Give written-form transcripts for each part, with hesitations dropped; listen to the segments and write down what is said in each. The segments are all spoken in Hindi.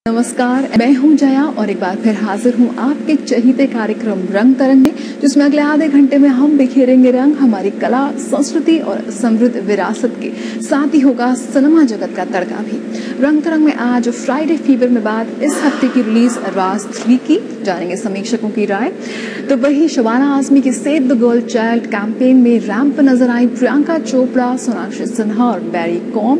नमस्कार, मैं हूं जया और एक बार फिर हाजिर हूं आपके चहीते कार्यक्रम रंग तरंग में, जिसमें अगले आधे घंटे में हम बिखेरेंगे रंग हमारी कला, संस्कृति और समृद्ध विरासत के। साथ ही होगा सिनेमा जगत का तड़का भी। रंग तरंग में आज फ्राइडे फीवर में बाद इस हफ्ते की रिलीज राज 3 की जानेंगे समीक्षकों की राय। तो वही शबाना आजमी की save the girl child campaign में रैंप पर नजर आई प्रियंका चोपड़ा, सोनाक्षी सिन्हा और मैरी कॉम।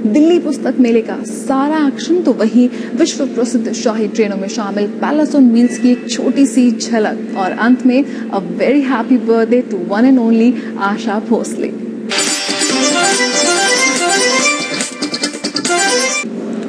दिल्ली पुस्तक मेले का सारा एक्शन, तो वही विश्व प्रसिद्ध शाही ट्रेनों में शामिल पैलेस ऑन व्हील्स की एक छोटी सी झलक और अंत में a very happy birthday to one and only Asha Bhosle.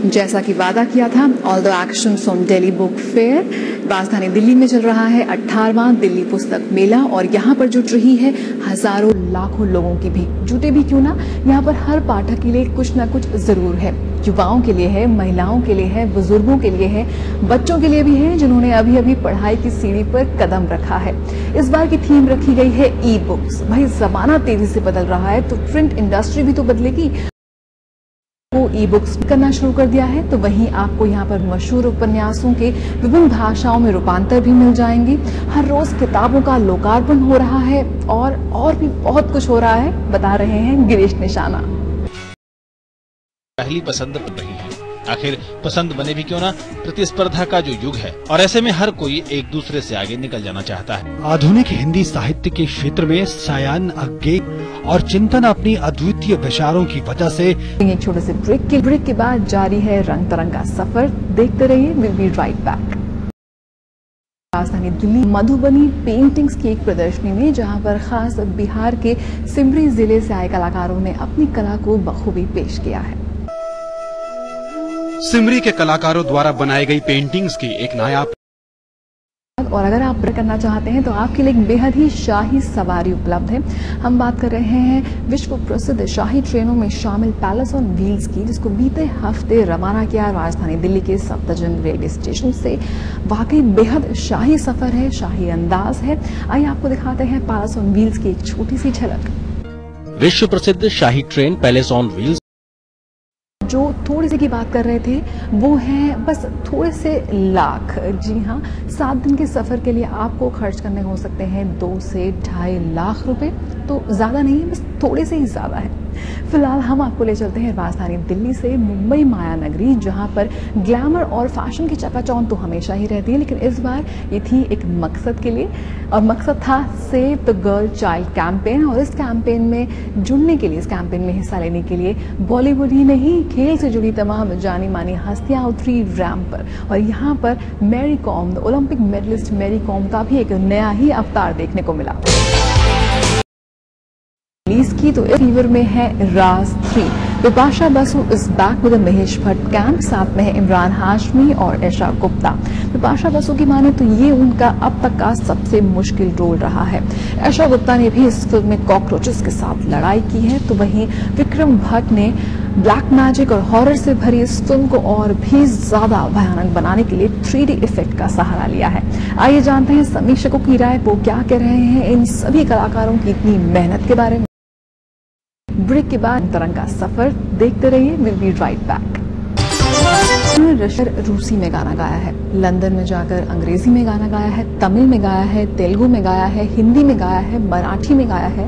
जैसा कि वादा किया था, all the action from Delhi book fair. राजधानी दिल्ली में चल रहा है 18वां दिल्ली पुस्तक मेला और यहाँ पर जुट रही है हजारों लाखों लोगों की भीड़। जुटे भी क्यों ना, यहाँ पर हर पाठक के लिए कुछ ना कुछ जरूर है। युवाओं के लिए है, महिलाओं के लिए है, बुजुर्गों के लिए है, बच्चों के लिए भी है जिन्होंने अभी अभी पढ़ाई की सीढ़ी पर कदम रखा है। इस बार की थीम रखी गई है ई बुक्स। भाई जमाना तेजी से बदल रहा है तो प्रिंट इंडस्ट्री भी तो बदलेगी। वो ई बुक्स करना शुरू कर दिया है, तो वहीं आपको यहाँ पर मशहूर उपन्यासों के विभिन्न भाषाओं में रूपांतर भी मिल जाएंगे। हर रोज किताबों का लोकार्पण हो रहा है और भी बहुत कुछ हो रहा है, बता रहे हैं गिरीश निशाना। पहली पसंद बन रही है। आखिर पसंद बने भी क्यों ना, प्रतिस्पर्धा का जो युग है और ऐसे में हर कोई एक दूसरे से आगे निकल जाना चाहता है। आधुनिक हिंदी साहित्य के क्षेत्र में सायान, अज्ञे और चिंतन अपनी अद्वितीय विचारों की वजह से एक छोटे से ब्रेक के बाद जारी है रंग तरंग का सफर। देखते रहिए, विल बी राइट बैक। राजधानी दिल्ली मधुबनी पेंटिंग्स की एक प्रदर्शनी में, जहां पर खास बिहार के सिमरी जिले से आए कलाकारों ने अपनी कला को बखूबी पेश किया है। सिमरी के कलाकारों द्वारा बनाई गई पेंटिंग्स की एक नायाब। और अगर आप करना चाहते हैं तो आपके लिए एक बेहद ही शाही सवारी उपलब्ध है। हम बात कर रहे हैं विश्व प्रसिद्ध शाही ट्रेनों में शामिल पैलेस ऑन व्हील्स की, जिसको बीते हफ्ते रवाना किया राजधानी दिल्ली के सफदरजंग रेलवे स्टेशन से। वाकई बेहद शाही सफर है, शाही अंदाज है। आइए आपको दिखाते हैं पैलेस ऑन व्हील्स की एक छोटी सी झलक। विश्व प्रसिद्ध शाही ट्रेन पैलेस ऑन व्हील्स जो थोड़ी सी की बात कर रहे थे वो है बस थोड़े से लाख। जी हाँ, 7 दिन के सफर के लिए आपको खर्च करने हो सकते हैं 2 से 2.5 लाख रुपए। तो ज्यादा नहीं है, बस थोड़े से ही ज्यादा है। फिलहाल हम आपको ले चलते हैं राजधानी दिल्ली से मुंबई माया नगरी, जहां पर ग्लैमर और फैशन की चकाचौंध तो हमेशा ही रहती है, लेकिन इस बार ये थी एक मकसद के लिए, और मकसद था save the girl child campaign. और इस कैंपेन में जुड़ने के लिए, इस कैंपेन में हिस्सा लेने के लिए बॉलीवुड ही नहीं, खेल से जुड़ी तमाम जानी मानी हस्तियां उतरी रैंप पर। और यहाँ पर मैरी कॉम, ओलंपिक मेडलिस्ट मैरी कॉम का भी एक नया ही अवतार देखने को मिला। की तो फीवर में है राज 3। Bipasha Basu is back with Mahesh Bhatt camp. साथ में है इमरान हाशमी और ऐशा गुप्ता। बिपाशा बसु की माने तो ये उनका अब तक का सबसे मुश्किल रोल रहा है। ऐशा गुप्ता ने भी इस फिल्म में कॉकरोचेस के साथ लड़ाई की है, तो वहीं विक्रम भट्ट ने ब्लैक मैजिक और हॉरर से भरी इस फिल्म को और भी ज्यादा भयानक बनाने के लिए 3D इफेक्ट का सहारा लिया है। आइए जानते हैं समीक्षकों की राय, वो क्या कह रहे हैं इन सभी कलाकारों की इतनी मेहनत के बारे में। ब्रेक के बाद तरंग का सफर देखते रहिए, विल बी राइट बैक। रूसी में गाना गाया है, लंदन में जाकर अंग्रेजी में गाना गाया है, तमिल में गाया है, तेलुगु में गाया है, हिंदी में गाया है, मराठी में गाया है।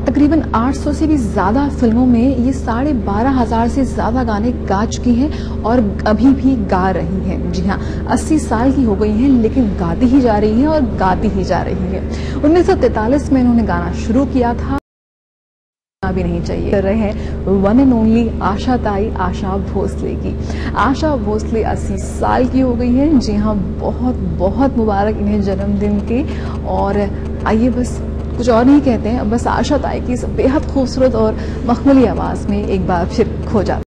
तकरीबन 800 से भी ज्यादा फिल्मों में ये 12,500 से ज्यादा गाने गा चुकी हैं और अभी भी गा रही हैं। जी हाँ, 80 साल की हो गई हैं, लेकिन गाती ही जा रही हैं और गाती ही जा रही है। 1943 में इन्होंने गाना शुरू किया था, भी नहीं चाहिए। कर रहे हैं वन एंड ओनली आशा ताई, आशा भोसले की। आशा भोसले 80 साल की हो गई हैं। जी हाँ, बहुत बहुत मुबारक इन्हें जन्मदिन के। और आइए बस कुछ और नहीं कहते हैं, बस आशा ताई की इस बेहद खूबसूरत और मखमली आवाज में एक बार फिर खो जाते हैं।